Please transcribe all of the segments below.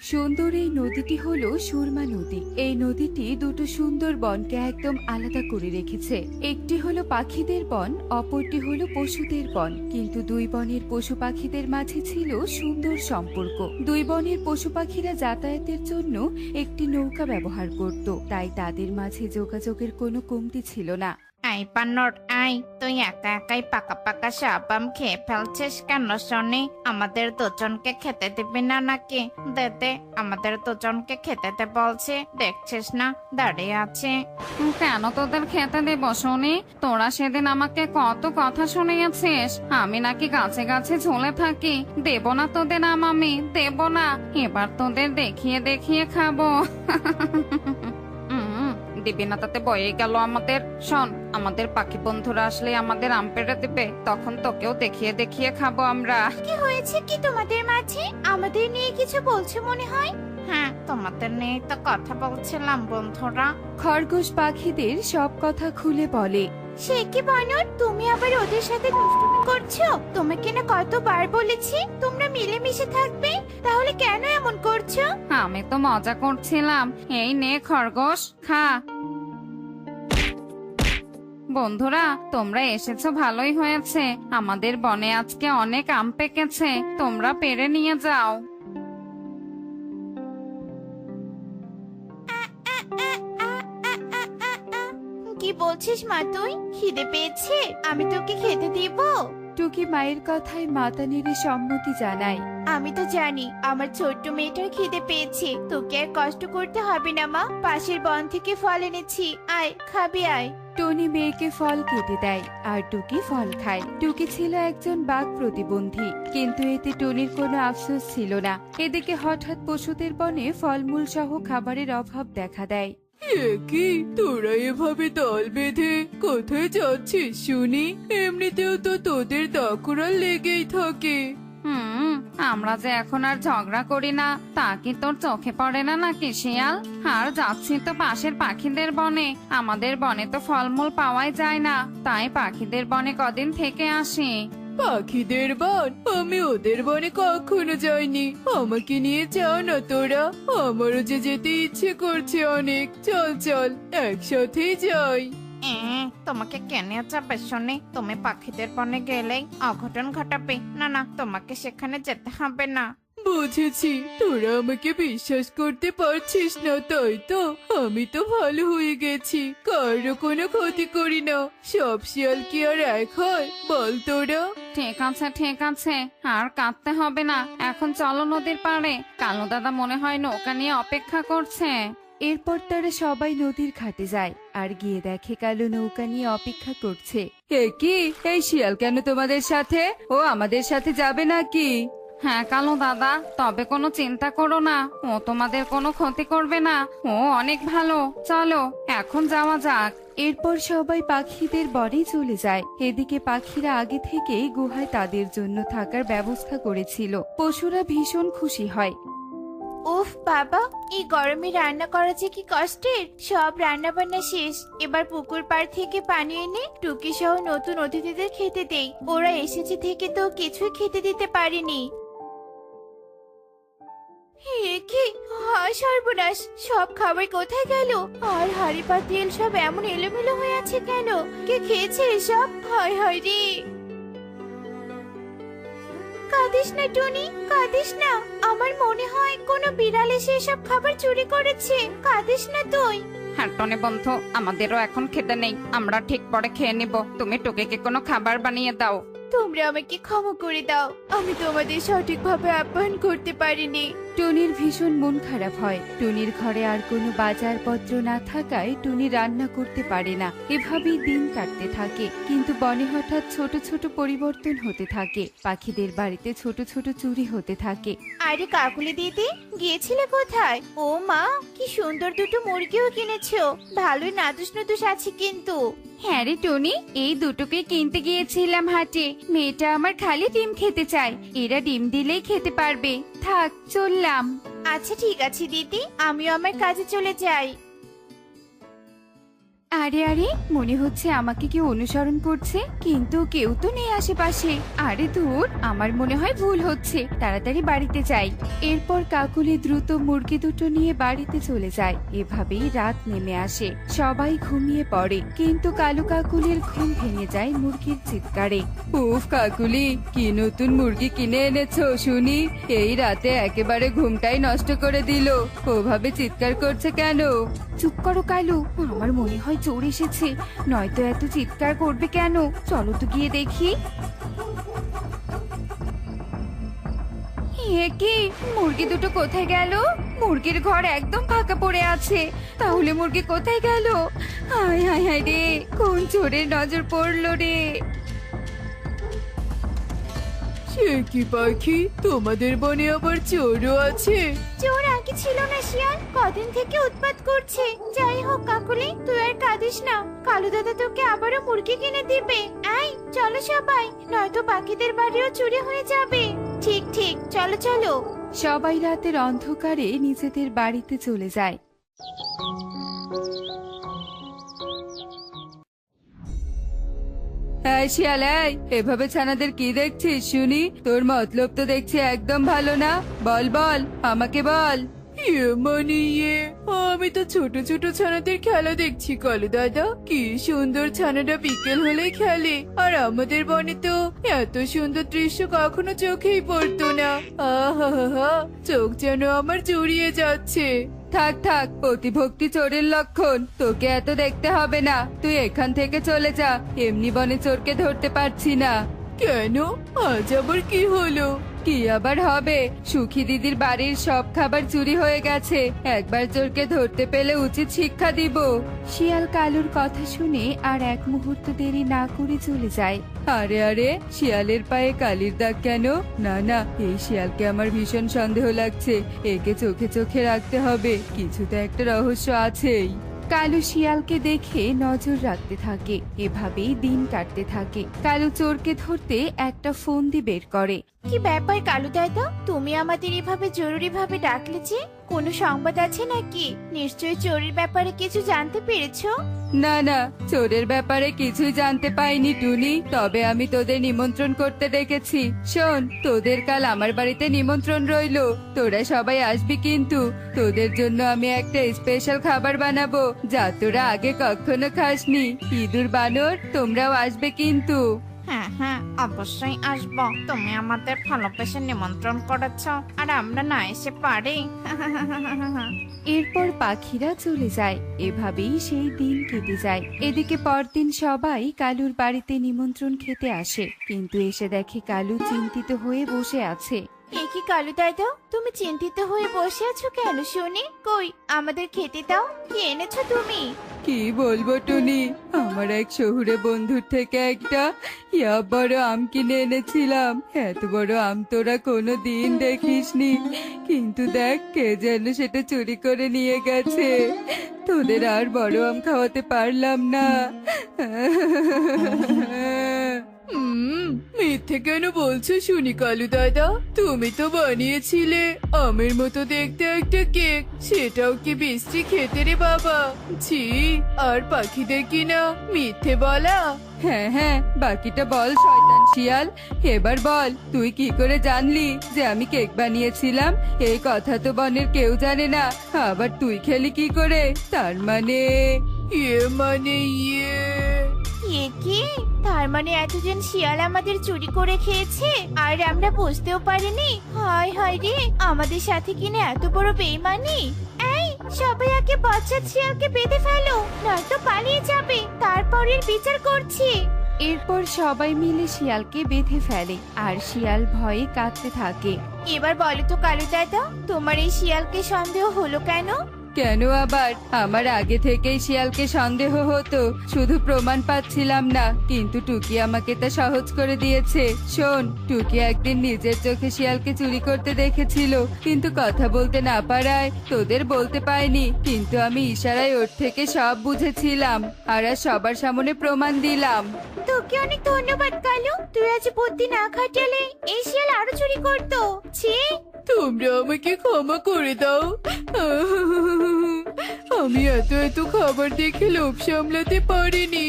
সুন্দর এই নদীটি হলো সুরমা নদী। এই নদীটি দুটো সুন্দর বনকে একদম আলাদা করে রেখেছে। একটি হলো পাখিদের বন, অপরটি হলো পশুদের বন। কিন্তু দুই বনের পশু পাখিদের মাঝে ছিল সুন্দর সম্পর্ক। দুই বনের পশু পাখিরা যাতায়াতের জন্য একটি নৌকা ব্যবহার করত, তাই তাদের মাঝে যোগাযোগের কোনো কমতি ছিল না। আই পান্নর আই, তুই একা একাই পাকা পাকা সব আম খেয়ে ফেলছিস কেন শুনি? আমাদের দুজনকে খেতে দিবি না নাকি? দে দে, আমাদের দুজনকে খেতে দে বলছে, দেখছিস না দাঁড়িয়ে আছে। কেন তোদের খেতে দেব শুনি? তোরা সেদিন আমাকে কত কথা শুনিয়েছিস, আমি নাকি গাছে গাছে ঝুলে থাকি। দেব না তোদের আম, আমি দেব না। এবার তোদের দেখিয়ে দেখিয়ে খাবো। দিবি না তাতে বয়ে গেল আমাদের। শোন, আমাদের পাখি বন্ধুরা আসলে আমাদের আম পেড়ে দেবে, তখন তোকেও দেখিয়ে দেখিয়ে খাবো আমরা। কি হয়েছে কি তোমাদের মাঝে? আমাদের নিয়ে কিছু বলছো মনে হয়। হ্যাঁ, তোমাদের নিয়ে তো কথা বলছিলাম বন্ধুরা। খরগোশ পাখিদের সব কথা খুলে বলে। সে কি বানর, তুমি আবার ওদের সাথে দুষ্টুমি করছো? তোমাকে না কতবার বলেছি তোমরা মিলেমিশে থাকবে, তাহলে কেন এমন করছো? আমি তো মজা করছিলাম। এই নে খরগোশ, খা। বন্ধুরা, তোমরা এসেছো ভালোই হয়েছে। আমাদের বনে আজকে অনেক আম পেকেছে, তোমরা পেড়ে নিয়ে যাও। কি বলছিস মা তুই? খিদে পেয়েছে, আমি তোকে খেতে দিব? টুকি মায়ের কথায় মাথা নেড়ে সম্মতি জানায়। আমি তো জানি আমার ছোট্ট মেয়েটার খিদে পেয়েছে, তোকে আর কষ্ট করতে হবে না মা। পাশের বন থেকে ফল এনেছি, আয় খাবি আয়। টনি মেয়েকে ফল কেটে দেয় আর টুকি ফল খায়। টুকি ছিল একজন বাঘ প্রতিবন্ধী, কিন্তু এতে টনির কোনো আফসোস ছিল না। এদিকে হঠাৎ পশুদের বনে ফলমূল সহ খাবারের অভাব দেখা দেয়। কি তোরা এভাবে দল বেঁধে কোথায় যাচ্ছিস শুনি? এমনিতেও তো তোদের দাকুড়াল লেগেই থাকে। আমরা যে এখন আর ঝগড়া করি না, তা কি তোর চোখে পড়ে না নাকি শিয়াল? আর যাচ্ছি তো পাশের পাখিদের বনে। আমাদের বনে তো ফলমূল পাওয়াই যায় না, তাই পাখিদের বনে কদিন থেকে আসি। পাখিদের বন? আমি ওদের বনে কখনো যাইনি, আমাকে নিয়ে যাও না তোরা। আমারও যে যেতে ইচ্ছে করছে অনেক। চল চল, একসাথেই যাই। তোমাকে কেন যাবে শুনি? তুমি পাখিদের বনে গেলেই অঘটন ঘটাবে। না না, তোমাকে সেখানে যেতে হবে না। বুঝেছি, তোরা আমাকে বিশ্বাস করতে পারছিস না, তাই তো? আমি তো ভালো হয়ে গেছি, কারো কোনো ক্ষতি করি না। সব শিয়াল কি আর এক হয় বল তোরা? ঠিক আছে ঠিক আছে, আর কাঁদতে হবে না। এখন চলো নদীর পাড়ে, কালু দাদা মনে হয় নৌকা নিয়ে অপেক্ষা করছে। এরপর তারা সবাই নদীর ঘাটে যায় আর গিয়ে দেখে কালো নৌকা নিয়ে অপেক্ষা করছে। কি এই শিয়াল কেন তোমাদের সাথে? ও আমাদের সাথে যাবে নাকি? হ্যাঁ কালু দাদা, তবে কোনো চিন্তা করো না, ও তোমাদের কোনো ক্ষতি করবে না। ও অনেক ভালো, চলো এখন যাওয়া যাক। এরপর সবাই পাখিদের বনে চলে যায়। এদিকে পাখিরা আগে থেকেই গুহায় তাদের জন্য থাকার ব্যবস্থা করেছিল। পশুরা ভীষণ খুশি হয়। উফ বাবা, এই গরমে রান্না করা যে কি কষ্টের। সব রান্না বান্না শেষ, এবার পুকুর পাড় থেকে পানি এনে টুকি সহ নতুন অতিথিদের খেতে দেই। ওরা এসেছে থেকে তো কিছুই খেতে দিতে পারিনি। কি সর্বনাশ, সব খাবার কোথায় গেল? আর হাড়ি পাতিল সব এমন এলোমেলো হয়ে আছে কেন? কে খেয়েছে এসব? হায় হায় রে। কাঁদিস না টনি, কাঁদিস না। আমার মনে হয় কোনো বিড়াল এসে এসব খাবার চুরি করেছে। কাঁদিস না তুই। হ্যাঁ টনি বন্ধু, আমাদেরও এখন খেতে নেই, আমরা ঠিক পরে খেয়ে নিব। তুমি টুকিকে কোনো খাবার বানিয়ে দাও। তোমরা আমাকে ক্ষমা করে দাও, আমি তোমাদের সঠিকভাবে আপ্যায়ন করতে পারিনি। টুনির ভীষণ মন খারাপ হয়। টুনির ঘরে আর কোনো বাজারপত্র না থাকায় টুনি রান্না করতে পারে না। এভাবেই দিন কাটতে থাকে। কিন্তু বনে হঠাৎ ছোট ছোট পরিবর্তন হতে থাকে। পাখিদের বাড়িতে ছোট ছোট চুরি হতে থাকে। আরে কাকুলি দিদি, গিয়েছিলে কোথায়? ও মা, কি সুন্দর দুটো মুরগিও কিনেছো। ভালোই নাদুস নুদুস আছে কিন্তু। হ্যাঁ রে টনি, এই দুটোকে কিনতে গিয়েছিলাম হাটে। মেয়েটা আমার খালি ডিম খেতে চায়, এরা ডিম দিলেই খেতে পারবে। থাক, চললাম। আচ্ছা ঠিক আছে দিদি, আমিও আমার কাজে চলে যাই। আরে আরে, মনে হচ্ছে আমাকে কেউ অনুসরণ করছে, কিন্তু কেউ তো নেই আশেপাশে। আরে ধুর, আমার মনে হয় ভুল হচ্ছে, তাড়াতাড়ি বাড়িতে যাই। এরপর কাকুলি দ্রুত মুরগি দুটো নিয়ে বাড়িতে চলে যায়। এভাবেই রাত নেমে আসে, সবাই ঘুমিয়ে পড়ে, কিন্তু কালু কাকুলির ঘুম ভেঙে যায় মুরগির চিৎকারে। উফ কাকুলি, কি নতুন মুরগি কিনে এনেছো শুনি? এই রাতে একেবারে ঘুমটাই নষ্ট করে দিল। ওভাবে চিৎকার করছে কেন? চুপ করো কালু, আমার মনে হয় চোর এসেছে, নয়তো এত চিৎকার করবে কেন? চলো তো গিয়ে দেখি। এ কি, মুরগি দুটো কোথায় গেল? মুরগির ঘর একদম ফাঁকা পড়ে আছে, তাহলে মুরগি কোথায় গেল? হায় হায় হায় রে, কোন চোরের নজর পড়লো রে? সে কি পাখি, তোমাদের বনে আবার চোরও আছে? চোর আগে ছিল না শিয়াল, কদিন থেকে উৎপাত করছে। যাই হোক কাকুলি, তুই আর কাঁদিস না, কালু দাদা তোকে আবারও মুরগি কিনে দিবে। আয় চলো সবাই, নয়তো পাখিদের বাড়িও চুরি হয়ে যাবে। ঠিক ঠিক, চলো চলো। সবাই রাতের অন্ধকারে নিজেদের বাড়িতে চলে যায়। শিয়াল, এভাবে ছানাদের কি দেখছিস শুনি? তোর মতলব তো দেখছি একদম ভালো না। বল বল, আমাকে বল। আমি তো ছোট ছোট ছানাদের খেলা দেখছি কালু দাদা। কি সুন্দর ছানাটা বিকেল হলে খেলে, আর আমাদের বনে তো এত সুন্দর দৃশ্য কখনো চোখেই পড়তো না। আহা, চোখ যেন আমার জুড়িয়ে যাচ্ছে। থাক থাক, অতিভক্তি চোরের লক্ষণ। তোকে এত দেখতে হবে না, তুই এখান থেকে চলে যা। এমনি বনে চোরকে ধরতে পারছি না। কেন, আজ আবার কি হলো? কি আবার হবে, সুখী দিদির বাড়ির সব খাবার চুরি হয়ে গেছে। একবার চোরকে ধরতে পেলে উচিত শিক্ষা দিব। শিয়াল কালুর কথা শুনে আর এক মুহূর্ত দেরি না করে চলে যায়। আরে আরে, শিয়ালের পায়ে কালির দাগ কেন? না না, এই শিয়ালকে আমার ভীষণ সন্দেহ লাগছে। একে চোখে চোখে রাখতে হবে, কিছু তো একটা রহস্য আছেই। কালু শিয়ালকে দেখে নজর রাখতে থাকে। এভাবেই দিন কাটতে থাকে। কালু চোরকে ধরতে একটা ফন্দি বের করে। কি ব্যাপার কালু দাদা, তুমি আমাদের এভাবে জরুরি ভাবে ডাকলে যে? কোনো সংবাদ আছে নাকি? নিশ্চয়ই চোরের ব্যাপারে কিছু জানতে পেরেছো? না না, চোরের ব্যাপারে কিছুই জানতে পাইনি টুনি, তবে আমি তোদের নিমন্ত্রণ করতে ডেকেছি। শোন, তোদের কাল আমার বাড়িতে নিমন্ত্রণ রইলো। তোরা সবাই আসবি কিন্তু। তোদের জন্য আমি একটা স্পেশাল খাবার বানাবো, যা তোরা আগে কখনো খাসনি। ইঁদুর বানর, তোমরাও আসবে কিন্তু। হ্যাঁ হ্যাঁ, অবশ্যই আসবো। তুমি আমাদের ভালোবেসে নিমন্ত্রণ করেছ, আর আমরা না এসে পারি? এরপর পাখিরা চলে যায়। এভাবেই সেই দিন কেটে যায়। এদিকে পরদিন সবাই কালুর বাড়িতে নিমন্ত্রণ খেতে আসে, কিন্তু এসে দেখে কালু চিন্তিত হয়ে বসে আছে। এ কি কালু দাদা, তুমি চিন্তিত হয়ে বসে আছো কেন শুনি? কই, আমাদের খেতে দাও। কি এনেছো তুমি? কি বলবো টুনি, আমার এক শহুরে বন্ধুর থেকে একটা বড় আম কিনে এনেছিলাম। এত বড় আম তোরা কোনো দিন দেখিসনি, কিন্তু দেখ, কে যেন সেটা চুরি করে নিয়ে গেছে। তোদের আর বড় আম খাওয়াতে পারলাম না। মিথ্যে কেন বলছো শুনি কালু দাদা? তুমি তো বানিয়েছিলে আমের মতো দেখতে একটা কেক, সেটাও কি বিশ্রী খেতে রে বাবা। ছি, আর পাখিদের কিনা মিথ্যে বলা। হ্যাঁ হ্যাঁ, বাকিটা বল শয়তান শিয়াল। এবার বল, তুই কি করে জানলি যে আমি কেক বানিয়েছিলাম? এই কথা তো বনের কেউ জানে না, আবার তুই খেলি কি করে? তার মানে এ কি, তার মানে এতজন শিয়াল আমাদের চুরি করে খেয়েছে, আর আমরা বুঝতেও পারিনি? হায় হায় রে, আমাদের সাথে কিনা এত বড় বেইমানি। এই সবাই আগে বজ্জাত শিয়ালকে বেঁধে ফেলো, নয়তো পালিয়ে যাবে। তারপরের বিচার করছি। এরপর সবাই মিলে শিয়ালকে বেঁধে ফেলে, আর শিয়াল ভয়ে কাঁদতে থাকে। এবার বলো তো কালু দাদা, তোমার এই শিয়ালকে সন্দেহ হলো কেন? কেন আবার? আমার আগে থেকেই শিয়ালকে সন্দেহ হতো, শুধু প্রমাণ পাচ্ছিলাম না। কিন্তু টুকি আমাকে তা সহজ করে দিয়েছে। শোন, টুকি একদিন নিজের চোখে শিয়ালকে চুরি করতে দেখেছিল, কিন্তু কথা বলতে না পারায় তোদের বলতে পায়নি। কিন্তু আমি ইশারায় ওর থেকে সব বুঝেছিলাম, আর সবার সামনে প্রমাণ দিলাম। তোকে অনেক ধন্যবাদ কালু, তুই আজ বুদ্ধি না খাটালে এই শিয়াল আরো চুরি করতো। ছি, তোমরা আমাকে ক্ষমা করে দাও। আমি এত এত খাবার দেখে লোভ সামলাতে পারিনি।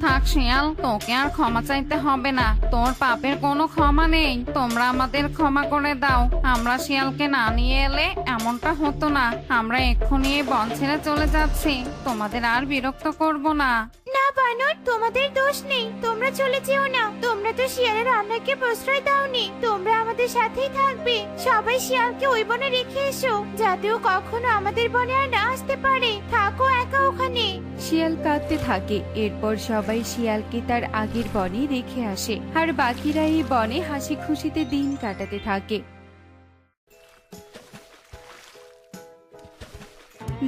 থাক শিয়াল, তোকে আর ক্ষমা চাইতে হবে না। তোর পাপের কোনো ক্ষমা নেই। তোমরা আমাদের ক্ষমা করে দাও। আমরা শিয়ালকে না নিয়ে এলে এমনটা হতো না। আমরা এক্ষুনি এই বন ছেড়ে চলে যাচ্ছি। তোমাদের আর বিরক্ত করব না। না বানর, তোমাদের দোষ নেই, তোমরা চলে যেও না। তোমরা তো শিয়ালের অন্যায়কে প্রশ্রয় দাওনি, তোমরা আমাদের সাথেই থাকবে। সবাই শিয়ালকে ওই বনে রেখে এসো, যাতে ও কখনো আমাদের বনে আর না আসতে পারে। থাকো একা ওখানে। শিয়াল কাঁদতে থাকে। এরপর সবাই শিয়ালকে তার আগের বনে রেখে আসে, আর বাকিরা এই বনে হাসি খুশিতে দিন কাটাতে থাকে।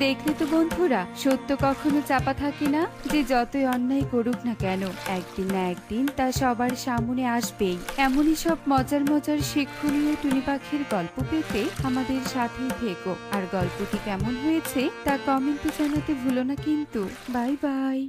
দেখলে তো বন্ধুরা, সত্য কখনো চাপা থাকে না। যে যতই অন্যায় করুক না কেন, একদিন না একদিন তা সবার সামনে আসবেই। এমনই সব মজার মজার শিক্ষণীয় টুনি পাখির গল্প পেতে আমাদের সাথেই থেকো। আর গল্পটি কেমন হয়েছে তা কমেন্টে জানাতে ভুলো না কিন্তু। Bye bye.